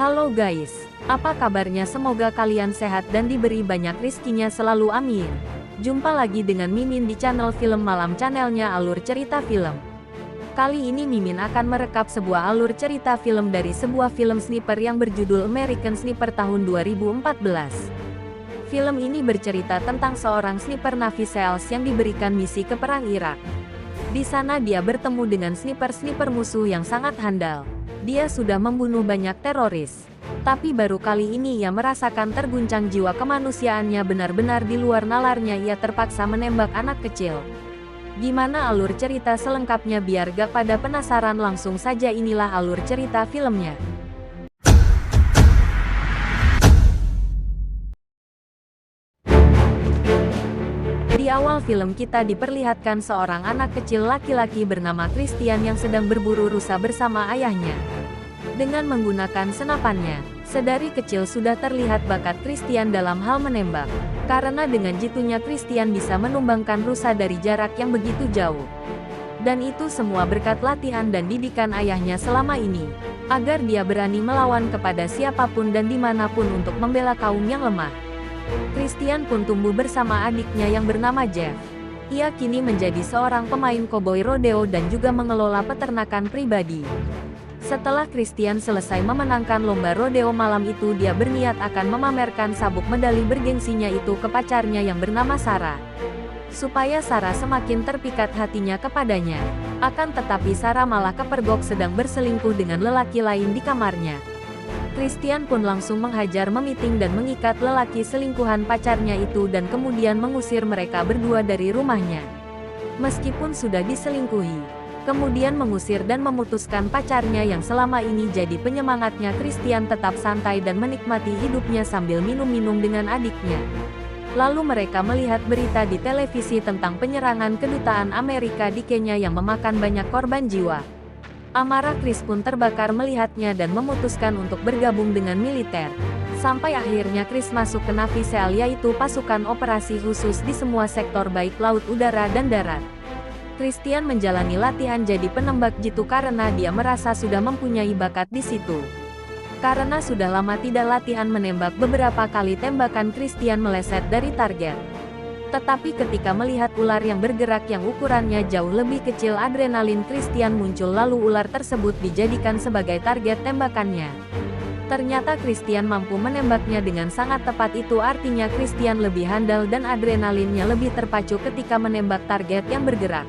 Halo guys, apa kabarnya? Semoga kalian sehat dan diberi banyak rizkinya selalu, amin. Jumpa lagi dengan Mimin di channel Film Malam, channelnya Alur Cerita Film. Kali ini Mimin akan merekap sebuah alur cerita film dari sebuah film sniper yang berjudul American Sniper tahun 2014. Film ini bercerita tentang seorang sniper Navy SEALs yang diberikan misi ke perang Irak. Di sana dia bertemu dengan sniper-sniper musuh yang sangat handal. Dia sudah membunuh banyak teroris. Tapi baru kali ini ia merasakan terguncang jiwa kemanusiaannya, benar-benar di luar nalarnya ia terpaksa menembak anak kecil. Gimana alur cerita selengkapnya? Biar gak pada penasaran, langsung saja inilah alur cerita filmnya. Di awal film kita diperlihatkan seorang anak kecil laki-laki bernama Christian yang sedang berburu rusa bersama ayahnya. Dengan menggunakan senapannya, sedari kecil sudah terlihat bakat Christian dalam hal menembak. Karena dengan jitunya Christian bisa menumbangkan rusa dari jarak yang begitu jauh. Dan itu semua berkat latihan dan didikan ayahnya selama ini. Agar dia berani melawan kepada siapapun dan dimanapun untuk membela kaum yang lemah. Christian pun tumbuh bersama adiknya yang bernama Jeff. Ia kini menjadi seorang pemain koboi rodeo dan juga mengelola peternakan pribadi. Setelah Christian selesai memenangkan lomba rodeo malam itu, dia berniat akan memamerkan sabuk medali bergengsinya itu ke pacarnya yang bernama Sarah. Supaya Sarah semakin terpikat hatinya kepadanya. Akan tetapi Sarah malah kepergok sedang berselingkuh dengan lelaki lain di kamarnya. Christian pun langsung menghajar, memiting dan mengikat lelaki selingkuhan pacarnya itu dan kemudian mengusir mereka berdua dari rumahnya. Meskipun sudah diselingkuhi, kemudian mengusir dan memutuskan pacarnya yang selama ini jadi penyemangatnya, Christian tetap santai dan menikmati hidupnya sambil minum-minum dengan adiknya. Lalu mereka melihat berita di televisi tentang penyerangan kedutaan Amerika di Kenya yang memakan banyak korban jiwa. Amarah Chris pun terbakar melihatnya dan memutuskan untuk bergabung dengan militer. Sampai akhirnya Chris masuk ke Navy SEAL, yaitu pasukan operasi khusus di semua sektor baik laut, udara dan darat. Christian menjalani latihan jadi penembak jitu karena dia merasa sudah mempunyai bakat di situ. Karena sudah lama tidak latihan menembak, beberapa kali tembakan Christian meleset dari target. Tetapi ketika melihat ular yang bergerak yang ukurannya jauh lebih kecil, adrenalin Christian muncul, lalu ular tersebut dijadikan sebagai target tembakannya. Ternyata Christian mampu menembaknya dengan sangat tepat, itu artinya Christian lebih handal dan adrenalinnya lebih terpacu ketika menembak target yang bergerak.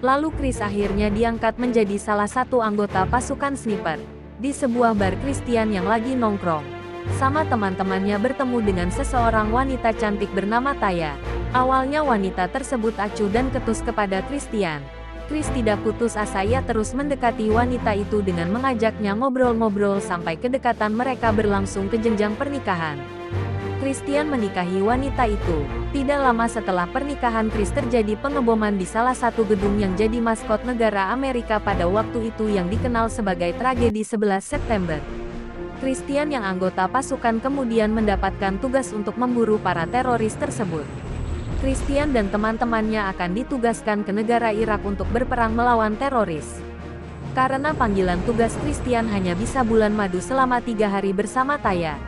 Lalu Chris akhirnya diangkat menjadi salah satu anggota pasukan sniper. Di sebuah bar, Christian yang lagi nongkrong sama teman-temannya bertemu dengan seseorang wanita cantik bernama Taya. Awalnya wanita tersebut acuh dan ketus kepada Christian. Chris tidak putus asa, ia terus mendekati wanita itu dengan mengajaknya ngobrol-ngobrol sampai kedekatan mereka berlangsung ke jenjang pernikahan. Christian menikahi wanita itu. Tidak lama setelah pernikahan Chris, terjadi pengeboman di salah satu gedung yang jadi maskot negara Amerika pada waktu itu yang dikenal sebagai tragedi 11 September. Christian yang anggota pasukan kemudian mendapatkan tugas untuk memburu para teroris tersebut. Christian dan teman-temannya akan ditugaskan ke negara Irak untuk berperang melawan teroris. Karena panggilan tugas, Christian hanya bisa bulan madu selama 3 hari bersama Taya.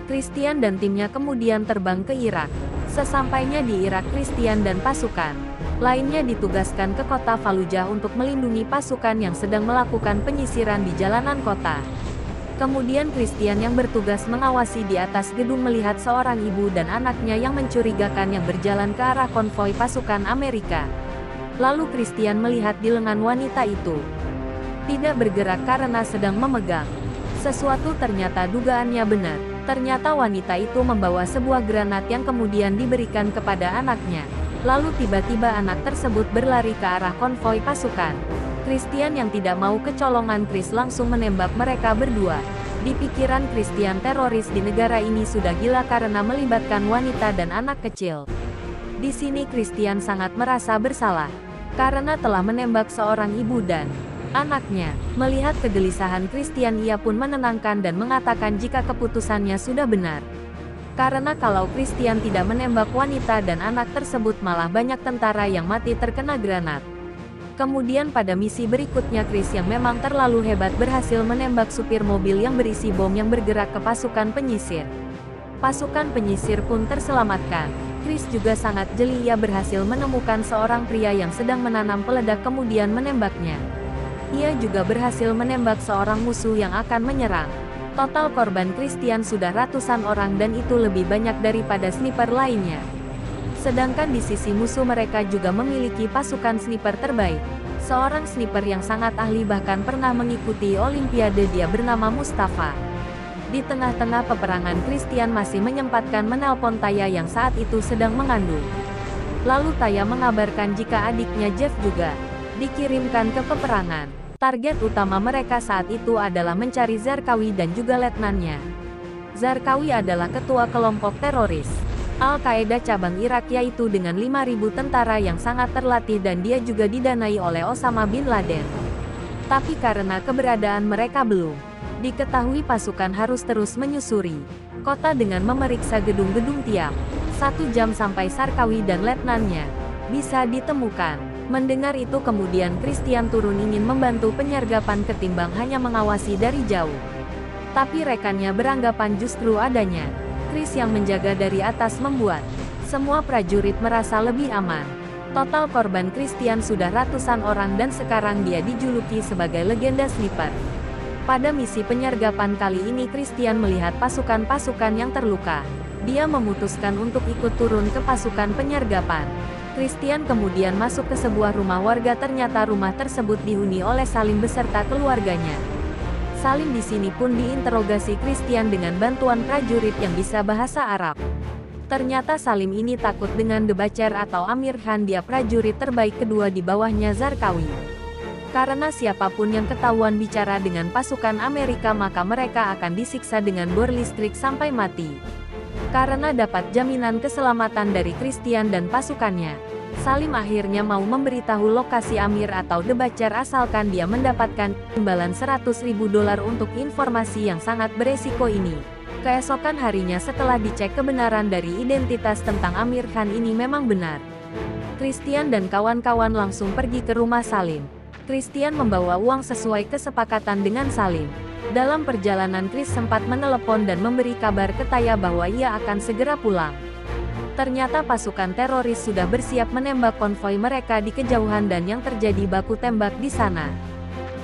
Christian dan timnya kemudian terbang ke Irak. Sesampainya di Irak, Christian dan pasukan lainnya ditugaskan ke kota Fallujah untuk melindungi pasukan yang sedang melakukan penyisiran di jalanan kota. Kemudian Christian yang bertugas mengawasi di atas gedung melihat seorang ibu dan anaknya yang mencurigakan yang berjalan ke arah konvoi pasukan Amerika. Lalu Christian melihat di lengan wanita itu tidak bergerak karena sedang memegang sesuatu. Ternyata dugaannya benar. Ternyata wanita itu membawa sebuah granat yang kemudian diberikan kepada anaknya. Lalu tiba-tiba anak tersebut berlari ke arah konvoi pasukan. Christian yang tidak mau kecolongan, Chris langsung menembak mereka berdua. Di pikiran Christian, teroris di negara ini sudah gila karena melibatkan wanita dan anak kecil. Di sini Christian sangat merasa bersalah karena telah menembak seorang ibu dan anaknya. Melihat kegelisahan Christian, ia pun menenangkan dan mengatakan jika keputusannya sudah benar. Karena kalau Christian tidak menembak wanita dan anak tersebut, malah banyak tentara yang mati terkena granat. Kemudian pada misi berikutnya Chris yang memang terlalu hebat berhasil menembak supir mobil yang berisi bom yang bergerak ke pasukan penyisir. Pasukan penyisir pun terselamatkan. Chris juga sangat jeli, ia berhasil menemukan seorang pria yang sedang menanam peledak kemudian menembaknya. Ia juga berhasil menembak seorang musuh yang akan menyerang. Total korban Christian sudah ratusan orang dan itu lebih banyak daripada sniper lainnya. Sedangkan di sisi musuh mereka juga memiliki pasukan sniper terbaik. Seorang sniper yang sangat ahli bahkan pernah mengikuti Olimpiade, dia bernama Mustafa. Di tengah-tengah peperangan Christian masih menyempatkan menelpon Taya yang saat itu sedang mengandung. Lalu Taya mengabarkan jika adiknya Jeff juga dikirimkan ke peperangan. Target utama mereka saat itu adalah mencari Zarqawi dan juga letnannya. Zarqawi adalah ketua kelompok teroris Al-Qaeda cabang Irak, yaitu dengan 5.000 tentara yang sangat terlatih dan dia juga didanai oleh Osama bin Laden. Tapi karena keberadaan mereka belum diketahui, pasukan harus terus menyusuri kota dengan memeriksa gedung-gedung tiap 1 jam sampai Zarqawi dan letnannya bisa ditemukan. Mendengar itu kemudian Christian turun ingin membantu penyergapan ketimbang hanya mengawasi dari jauh. Tapi rekannya beranggapan justru adanya Chris yang menjaga dari atas membuat semua prajurit merasa lebih aman. Total korban Christian sudah ratusan orang dan sekarang dia dijuluki sebagai legenda sniper. Pada misi penyergapan kali ini Christian melihat pasukan-pasukan yang terluka. Dia memutuskan untuk ikut turun ke pasukan penyergapan. Christian kemudian masuk ke sebuah rumah warga, ternyata rumah tersebut dihuni oleh Salim beserta keluarganya. Salim di sini pun diinterogasi Christian dengan bantuan prajurit yang bisa bahasa Arab. Ternyata Salim ini takut dengan The Butcher atau Amir Khan, dia prajurit terbaik kedua di bawahnya Zarqawi. Karena siapapun yang ketahuan bicara dengan pasukan Amerika maka mereka akan disiksa dengan bor listrik sampai mati. Karena dapat jaminan keselamatan dari Christian dan pasukannya, Salim akhirnya mau memberitahu lokasi Amir atau The Butcher asalkan dia mendapatkan imbalan $100.000 untuk informasi yang sangat beresiko ini. Keesokan harinya setelah dicek kebenaran dari identitas tentang Amir Khan ini memang benar, Christian dan kawan-kawan langsung pergi ke rumah Salim. Christian membawa uang sesuai kesepakatan dengan Salim. Dalam perjalanan Chris sempat menelepon dan memberi kabar ke Taya bahwa ia akan segera pulang. Ternyata pasukan teroris sudah bersiap menembak konvoi mereka di kejauhan dan yang terjadi baku tembak di sana.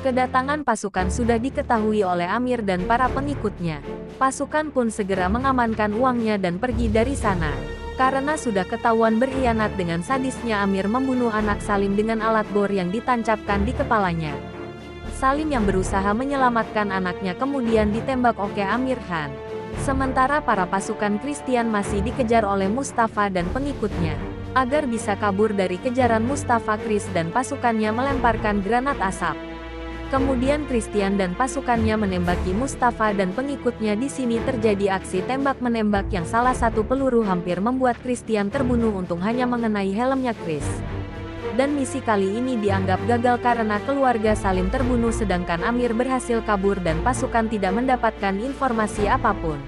Kedatangan pasukan sudah diketahui oleh Amir dan para pengikutnya. Pasukan pun segera mengamankan uangnya dan pergi dari sana. Karena sudah ketahuan berkhianat dengan sadisnya Amir membunuh anak Salim dengan alat bor yang ditancapkan di kepalanya. Salim yang berusaha menyelamatkan anaknya kemudian ditembak oleh Amir Khan. Sementara para pasukan Christian masih dikejar oleh Mustafa dan pengikutnya. Agar bisa kabur dari kejaran Mustafa, Chris dan pasukannya melemparkan granat asap. Kemudian Christian dan pasukannya menembaki Mustafa dan pengikutnya. Di sini terjadi aksi tembak-menembak yang salah satu peluru hampir membuat Christian terbunuh, untung hanya mengenai helmnya Chris. Dan misi kali ini dianggap gagal karena keluarga Salim terbunuh sedangkan Amir berhasil kabur dan pasukan tidak mendapatkan informasi apapun.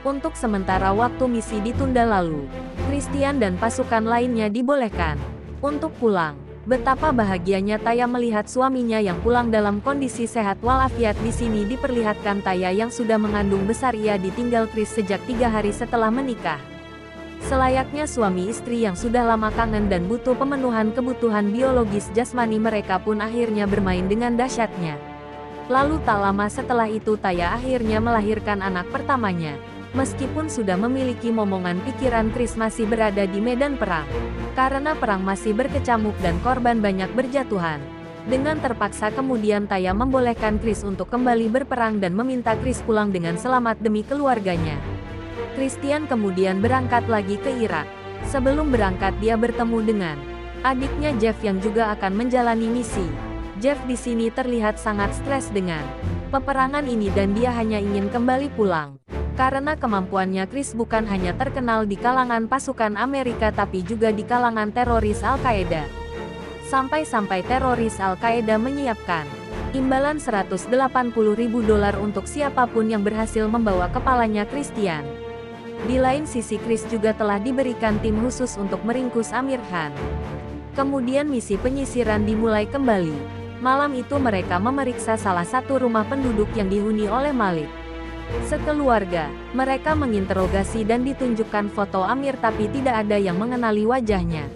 Untuk sementara waktu misi ditunda, lalu Christian dan pasukan lainnya dibolehkan untuk pulang. Betapa bahagianya Taya melihat suaminya yang pulang dalam kondisi sehat walafiat. Di sini diperlihatkan Taya yang sudah mengandung besar. Ia ditinggal Chris sejak 3 hari setelah menikah. Selayaknya suami istri yang sudah lama kangen dan butuh pemenuhan kebutuhan biologis jasmani, mereka pun akhirnya bermain dengan dahsyatnya. Lalu tak lama setelah itu Taya akhirnya melahirkan anak pertamanya. Meskipun sudah memiliki momongan pikiran, Chris masih berada di medan perang. Karena perang masih berkecamuk dan korban banyak berjatuhan. Dengan terpaksa kemudian Taya membolehkan Chris untuk kembali berperang dan meminta Chris pulang dengan selamat demi keluarganya. Christian kemudian berangkat lagi ke Irak. Sebelum berangkat dia bertemu dengan adiknya Jeff yang juga akan menjalani misi. Jeff di sini terlihat sangat stres dengan peperangan ini dan dia hanya ingin kembali pulang. Karena kemampuannya Chris bukan hanya terkenal di kalangan pasukan Amerika tapi juga di kalangan teroris Al-Qaeda. Sampai-sampai teroris Al-Qaeda menyiapkan imbalan $180.000 untuk siapapun yang berhasil membawa kepalanya Christian. Di lain sisi Chris juga telah diberikan tim khusus untuk meringkus Amir Khan. Kemudian misi penyisiran dimulai kembali. Malam itu mereka memeriksa salah satu rumah penduduk yang dihuni oleh Malik. Sekeluarga, mereka menginterogasi dan ditunjukkan foto Amir tapi tidak ada yang mengenali wajahnya.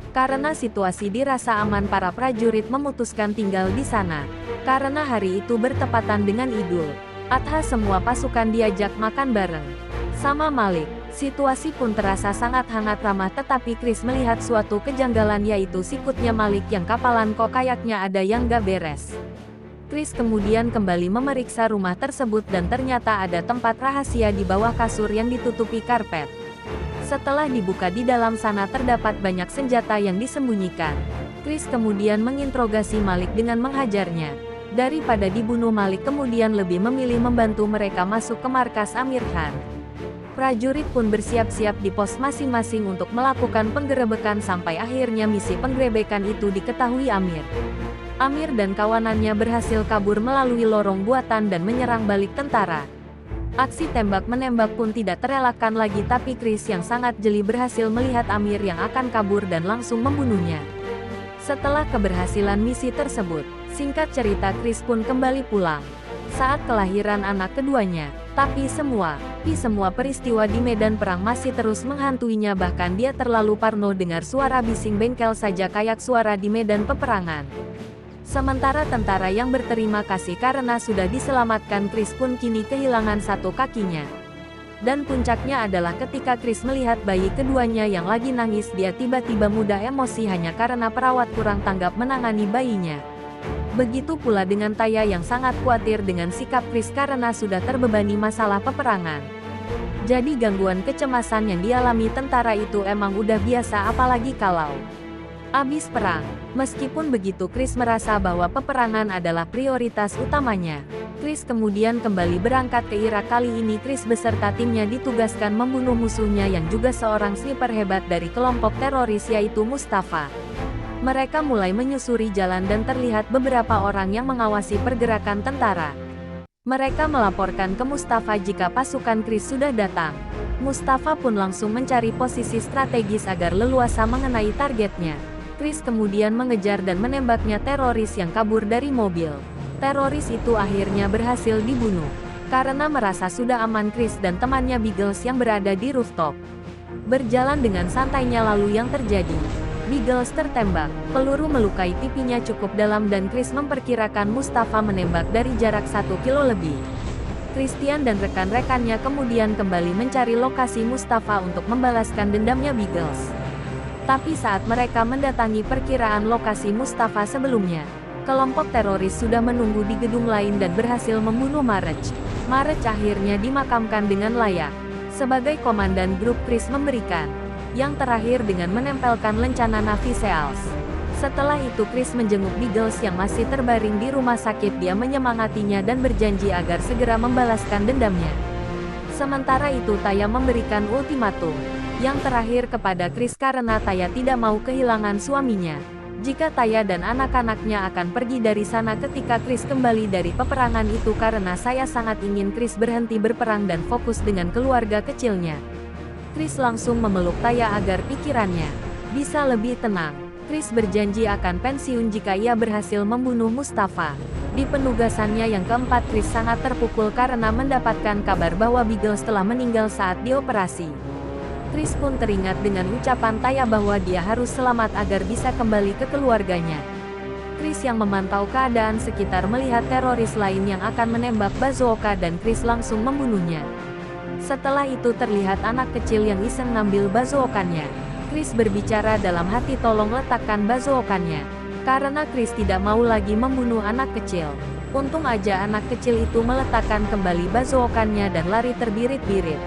Karena situasi dirasa aman, para prajurit memutuskan tinggal di sana. Karena hari itu bertepatan dengan Idul Adha, semua pasukan diajak makan bareng sama Malik. Situasi pun terasa sangat hangat ramah, tetapi Chris melihat suatu kejanggalan, yaitu sikutnya Malik yang kapalan, kok kayaknya ada yang gak beres. Chris kemudian kembali memeriksa rumah tersebut dan ternyata ada tempat rahasia di bawah kasur yang ditutupi karpet. Setelah dibuka, di dalam sana terdapat banyak senjata yang disembunyikan. Chris kemudian menginterogasi Malik dengan menghajarnya. Daripada dibunuh, Malik kemudian lebih memilih membantu mereka masuk ke markas Amir Khan. Prajurit pun bersiap-siap di pos masing-masing untuk melakukan penggerebekan sampai akhirnya misi penggerebekan itu diketahui Amir. Amir dan kawanannya berhasil kabur melalui lorong buatan dan menyerang balik tentara. Aksi tembak-menembak pun tidak terelakkan lagi, tapi Chris yang sangat jeli berhasil melihat Amir yang akan kabur dan langsung membunuhnya. Setelah keberhasilan misi tersebut, singkat cerita Chris pun kembali pulang. Saat kelahiran anak keduanya, tapi semua peristiwa di medan perang masih terus menghantuinya, bahkan dia terlalu parno dengar suara bising bengkel saja kayak suara di medan peperangan. Sementara tentara yang berterima kasih karena sudah diselamatkan, Chris pun kini kehilangan satu kakinya. Dan puncaknya adalah ketika Chris melihat bayi keduanya yang lagi nangis, dia tiba-tiba mudah emosi hanya karena perawat kurang tanggap menangani bayinya. Begitu pula dengan Taya yang sangat khawatir dengan sikap Chris karena sudah terbebani masalah peperangan. Jadi gangguan kecemasan yang dialami tentara itu emang udah biasa, apalagi kalau habis perang. Meskipun begitu, Chris merasa bahwa peperangan adalah prioritas utamanya. Chris kemudian kembali berangkat ke Irak. Kali ini Chris beserta timnya ditugaskan membunuh musuhnya yang juga seorang sniper hebat dari kelompok teroris, yaitu Mustafa. Mereka mulai menyusuri jalan dan terlihat beberapa orang yang mengawasi pergerakan tentara. Mereka melaporkan ke Mustafa jika pasukan Chris sudah datang. Mustafa pun langsung mencari posisi strategis agar leluasa mengenai targetnya. Chris kemudian mengejar dan menembaknya teroris yang kabur dari mobil. Teroris itu akhirnya berhasil dibunuh. Karena merasa sudah aman, Chris dan temannya Biggles yang berada di rooftop berjalan dengan santainya. Lalu yang terjadi? Biggles tertembak. Peluru melukai pipinya cukup dalam dan Chris memperkirakan Mustafa menembak dari jarak 1 kilo lebih. Christian dan rekan-rekannya kemudian kembali mencari lokasi Mustafa untuk membalaskan dendamnya Biggles. Tapi saat mereka mendatangi perkiraan lokasi Mustafa sebelumnya, kelompok teroris sudah menunggu di gedung lain dan berhasil membunuh Marech. Marech akhirnya dimakamkan dengan layak. Sebagai komandan grup, Chris memberikan yang terakhir dengan menempelkan lencana Navy-Seals. Setelah itu Chris menjenguk Biggles yang masih terbaring di rumah sakit. Dia menyemangatinya dan berjanji agar segera membalaskan dendamnya. Sementara itu Taya memberikan ultimatum yang terakhir kepada Chris karena Taya tidak mau kehilangan suaminya. Jika Taya dan anak-anaknya akan pergi dari sana ketika Chris kembali dari peperangan itu, karena saya sangat ingin Chris berhenti berperang dan fokus dengan keluarga kecilnya. Chris langsung memeluk Taya agar pikirannya bisa lebih tenang. Chris berjanji akan pensiun jika ia berhasil membunuh Mustafa. Di penugasannya yang keempat, Chris sangat terpukul karena mendapatkan kabar bahwa Biggles telah meninggal saat dioperasi. Chris pun teringat dengan ucapan Taya bahwa dia harus selamat agar bisa kembali ke keluarganya. Chris yang memantau keadaan sekitar melihat teroris lain yang akan menembak bazooka dan Chris langsung membunuhnya. Setelah itu terlihat anak kecil yang iseng ngambil bazookannya. Chris berbicara dalam hati, tolong letakkan bazookannya. Karena Chris tidak mau lagi membunuh anak kecil. Untung aja anak kecil itu meletakkan kembali bazookannya dan lari terbirit-birit.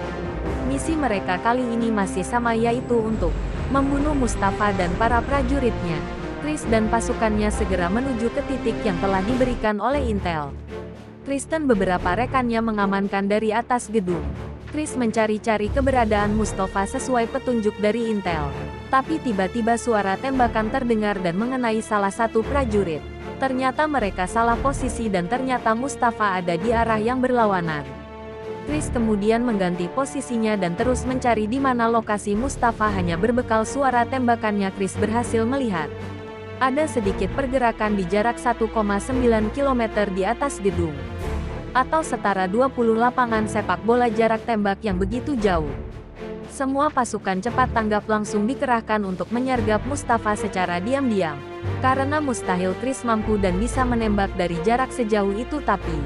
Misi mereka kali ini masih sama, yaitu untuk membunuh Mustafa dan para prajuritnya. Chris dan pasukannya segera menuju ke titik yang telah diberikan oleh Intel. Chris dan beberapa rekannya mengamankan dari atas gedung. Chris mencari-cari keberadaan Mustafa sesuai petunjuk dari Intel. Tapi tiba-tiba suara tembakan terdengar dan mengenai salah satu prajurit. Ternyata mereka salah posisi dan ternyata Mustafa ada di arah yang berlawanan. Chris kemudian mengganti posisinya dan terus mencari di mana lokasi Mustafa. Hanya berbekal suara tembakannya, Chris berhasil melihat ada sedikit pergerakan di jarak 1,9 km di atas gedung, atau setara 20 lapangan sepak bola jarak tembak yang begitu jauh. Semua pasukan cepat tanggap langsung dikerahkan untuk menyergap Mustafa secara diam-diam, karena mustahil Chris mampu dan bisa menembak dari jarak sejauh itu, tapi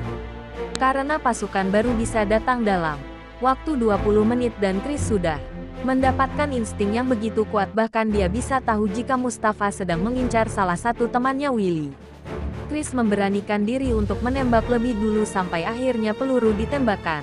karena pasukan baru bisa datang dalam waktu 20 menit dan Chris sudah mendapatkan insting yang begitu kuat, bahkan dia bisa tahu jika Mustafa sedang mengincar salah satu temannya, Willy. Chris memberanikan diri untuk menembak lebih dulu sampai akhirnya peluru ditembakkan.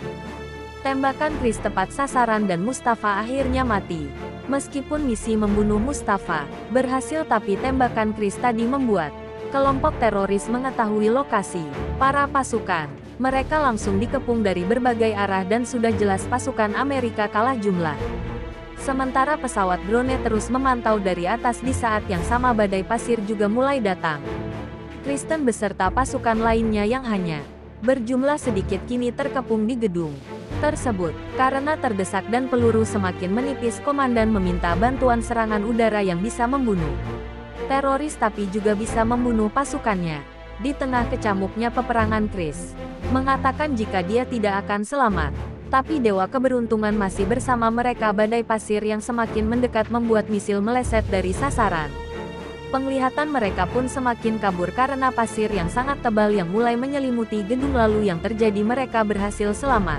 Tembakan Chris tepat sasaran dan Mustafa akhirnya mati. Meskipun misi membunuh Mustafa berhasil, tapi tembakan Chris tadi membuat kelompok teroris mengetahui lokasi para pasukan. Mereka langsung dikepung dari berbagai arah dan sudah jelas pasukan Amerika kalah jumlah. Sementara pesawat drone terus memantau dari atas. Di saat yang sama badai pasir juga mulai datang. Kristen beserta pasukan lainnya yang hanya berjumlah sedikit kini terkepung di gedung tersebut. Karena terdesak dan peluru semakin menipis, komandan meminta bantuan serangan udara yang bisa membunuh teroris tapi juga bisa membunuh pasukannya. Di tengah kecamuknya peperangan, Chris mengatakan jika dia tidak akan selamat. Tapi Dewa Keberuntungan masih bersama mereka. Badai pasir yang semakin mendekat membuat misil meleset dari sasaran. Penglihatan mereka pun semakin kabur karena pasir yang sangat tebal yang mulai menyelimuti gedung. Lalu yang terjadi, mereka berhasil selamat.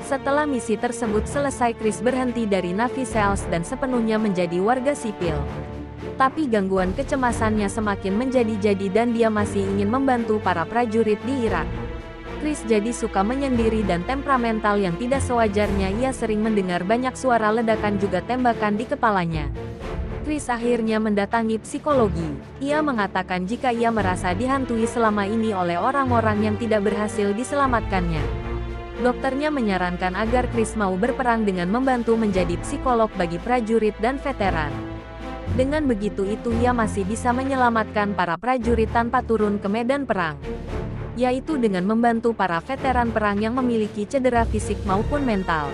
Setelah misi tersebut selesai, Chris berhenti dari Navy Seals dan sepenuhnya menjadi warga sipil. Tapi gangguan kecemasannya semakin menjadi-jadi dan dia masih ingin membantu para prajurit di Irak. Chris jadi suka menyendiri dan temperamental yang tidak sewajarnya. Ia sering mendengar banyak suara ledakan juga tembakan di kepalanya. Chris akhirnya mendatangi psikologi. Ia mengatakan jika ia merasa dihantui selama ini oleh orang-orang yang tidak berhasil diselamatkannya. Dokternya menyarankan agar Chris mau berperang dengan membantu menjadi psikolog bagi prajurit dan veteran. Dengan begitu ia masih bisa menyelamatkan para prajurit tanpa turun ke medan perang, yaitu dengan membantu para veteran perang yang memiliki cedera fisik maupun mental.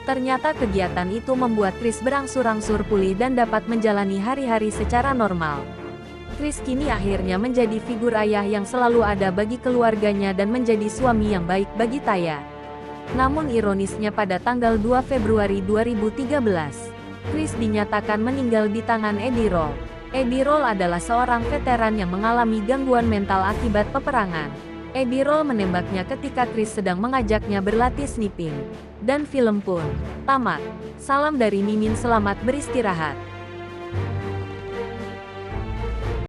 Ternyata kegiatan itu membuat Chris berangsur-angsur pulih dan dapat menjalani hari-hari secara normal. Chris kini akhirnya menjadi figur ayah yang selalu ada bagi keluarganya dan menjadi suami yang baik bagi Taya. Namun ironisnya pada tanggal 2 Februari 2013, Chris dinyatakan meninggal di tangan Eddie Roll. Eddie Roll adalah seorang veteran yang mengalami gangguan mental akibat peperangan. Eddie Roll menembaknya ketika Chris sedang mengajaknya berlatih sniping. Dan film pun tamat. Salam dari Mimin, selamat beristirahat.